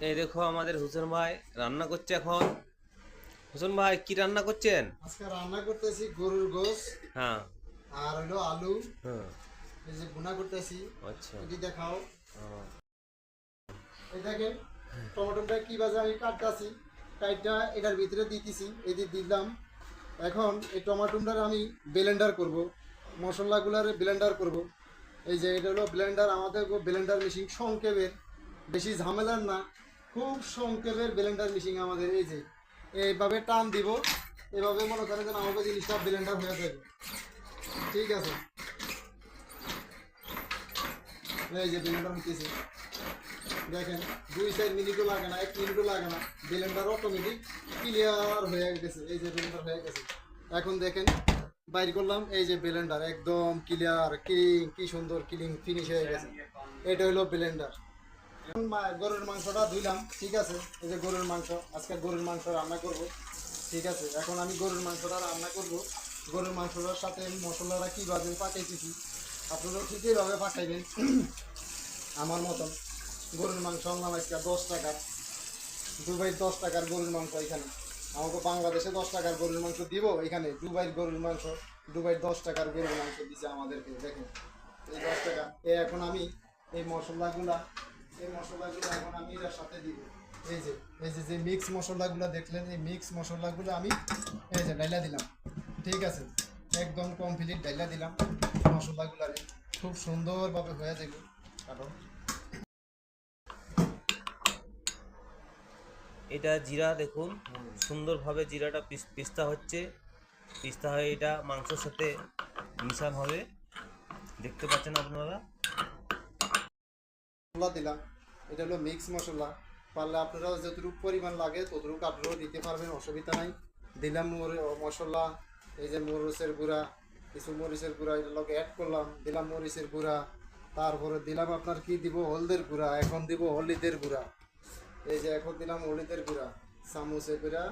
এই দেখো আমাদের হোসেন ভাই রান্না করছে এখন। হোসেন ভাই কি রান্না করছেন? আজকে রান্না করতেছি গরুর গোশ। হ্যাঁ। আর হলো আলু। হ্যাঁ। এই যে ভুনা করতেছি। আচ্ছা। এটি দেখাও। ও, এই দেখেন টমেটোটা কিভাবে আমি কাটতেছি। কাটটা এটার ভিতরে দিতেছি, এই যে দিলাম। এখন এই টমেটোটা আমি ব্লেন্ডার করব, মশলাগুলার ব্লেন্ডার করব। এই যে এটা হলো ব্লেন্ডার, আমাদের ব্লেন্ডার মেশিন সংক্ষেপের, বেশি ঝামেলার না, খুব সংক্ষেপের ব্লেন্ডার মেশিন আমাদের। এই যে এইভাবে টান দিব, এভাবে মনে করেন যেন আমাদের জিনিসটা ব্লেন্ডার হয়ে যাবে। ঠিক আছে, এই যে ব্লেন্ডার হইতেছে দেখেন, 2-4 মিনিটও লাগে না, 1 মিনিটও লাগে না, ব্লেন্ডার অটোমেটিক ক্লিয়ার হয়ে গেছে। এই যে ব্লেন্ডার হয়ে গেছে, এখন দেখেন বাইর করলাম, এই যে ব্লেন্ডার একদম ক্লিয়ার ক্লিন, কি সুন্দর ক্লিন ফিনিশ হয়ে গেছে। এটা হলো ব্লেন্ডার। এখন গরুর মাংসটা ধুইলাম, ঠিক আছে। এই যে গরুর মাংস, আজকে গরুর মাংস রান্না করব, ঠিক আছে। এখন আমি গরুর মাংসটা রান্না করব। গরুর মাংসটার সাথে মশলাটা কীভাবে পাকাইতেছি, আপনারাও ঠিক এইভাবে পাকাইবেন আমার মতন। গরুর মাংস আনলাম আজকে 10 টাকার, দুবাইয়ের 10 টাকার গরুর মাংস। এখানে আমাকে বাংলাদেশে 10 টাকার গরুর মাংস দিব, এখানে দুবাইয়ের গরুর মাংস, দুবাইয়ের 10 টাকার গরুর মাংস দিচ্ছে আমাদেরকে। দেখেন এই 10 টাকা। এখন আমি এই মশলাগুলো এখন আমি এর সাথে দিব। এই যে যে মিক্স মশলাগুলো দেখলেন, এই মিক্স মশলাগুলো আমি এই যে ডাইলা দিলাম, ঠিক আছে। একদম কমপ্লিট ডাইলা দিলাম মশলাগুলো, খুব সুন্দরভাবে হয়ে যাবে। কারণ এটা জিরা দেখুন, সুন্দরভাবে জিরাটা পিস্তা হচ্ছে। পিস্তা হয়ে এটা মাংসের সাথে মিশান হবে, দেখতে পাচ্ছেন আপনারা। মশলা দিলাম, এটা হলো মিক্স মশলা। পারলে আপনারাও যতটুকু পরিমাণ লাগে ততটুকু আপনারাও দিতে পারবেন, অসুবিধা নাই। দিলাম মশলা, এই যে মরিচের গুঁড়া, কিছু মরিচের গুঁড়া এটা লোক অ্যাড করলাম, দিলাম মরিচের গুঁড়া। তারপরে দিলাম আপনার কি দিব, হলদের গুঁড়া। এখন দিব হলুদের গুঁড়া, এই যে এখন দিলাম হলুদের গুঁড়া, চামচের গুঁড়া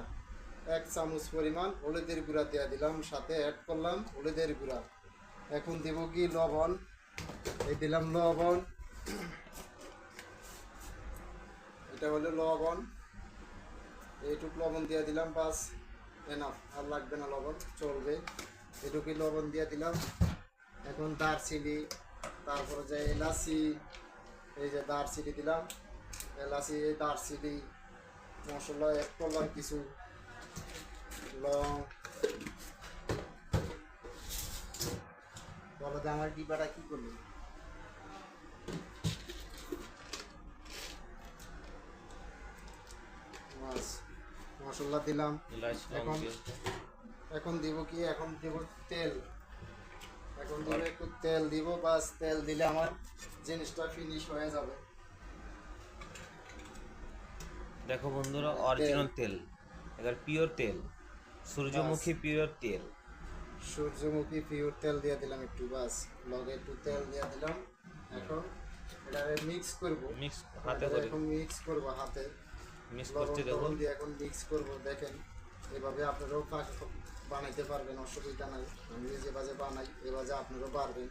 1 চামচ পরিমাণ হলুদের গুঁড়া দিয়ে দিলাম, সাথে অ্যাড করলাম হলুদের গুঁড়া। এখন দিব কি লবণ, এই দিলাম লবণ, এটা হলো লবণ। এইটুকু লবণ দিয়ে দিলাম, বাস এনাফ, আর লাগবে না লবণ, চলবে। এটুকুই লবণ দিয়ে দিলাম। এখন দারচিনি, তারপরে যে এলাচি, এই যে দারচিনি দিলাম, এলাচি দারচিনি মশলা অ্যাড করলাম, কিছু লং। বলো যে আমার ডিবাটা কী করলো। মশলা দিলাম। এখন এখন দিব কি, এখন দিব তেল। এখন দিব একটু তেল দিব, বাস তেল দিলে আমার জিনিসটা ফিনিশ হয়ে যাবে। দেখো বন্ধুরা, অরিজিনাল তেল, এবার পিওর তেল, সূর্যমুখী পিওর তেল। সূর্যমুখী পিওর তেল দিয়ে দিলাম একটু, বাস লগে একটু তেল দিয়ে দিলাম। এখন এটা মিক্স করব, মিক্স হাতে করে, এখন মিক্স করব হাতে, মিক্স করতে দেখুন। দিয়ে এখন মিক্স করব। দেখেন এভাবে আপনারাও বানাইতে পারবেন, অসুবিধা নাই। আমি যেভাবে বানাই এভাবে আপনারাও পারবেন।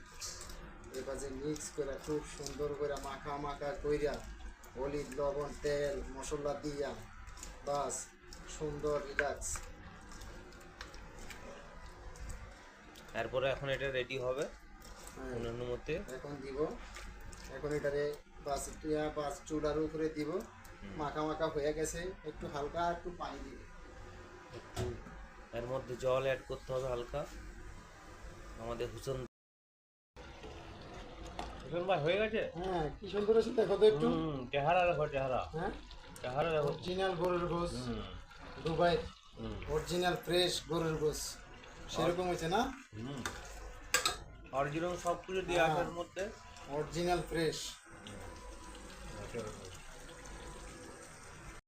এভাবে মিক্স করে খুব সুন্দর করে মাখা মাখা কইরা, হলুদ লবণ তেল মশলা দিয়া, বাস সুন্দর রিল্যাক্স। তারপরে এখন এটা রেডি হবে অন্যান্য মতে। এখন দিব, এখন এটারে বাস চুলার উপরে দিব, মাখা মাখা হয়ে গেছে। একটু হালকা একটু পানি দিব, একটু এর মধ্যে জল অ্যাড করতে হবে হালকা। আমাদের হোসেন ভাই হয়ে গেছে। হ্যাঁ কি সুন্দর আছে, দেখো তো একটু চেহারা রাখো, চেহারা, হ্যাঁ চেহারা রাখো। অরিজিনাল গরুর গোশ, দুবাই অরিজিনাল ফ্রেশ গরুর গোশ, সেরকম হয়েছে না? অরিজিনাল সব কিছু দিয়ে আসার মধ্যে অরিজিনাল ফ্রেশ।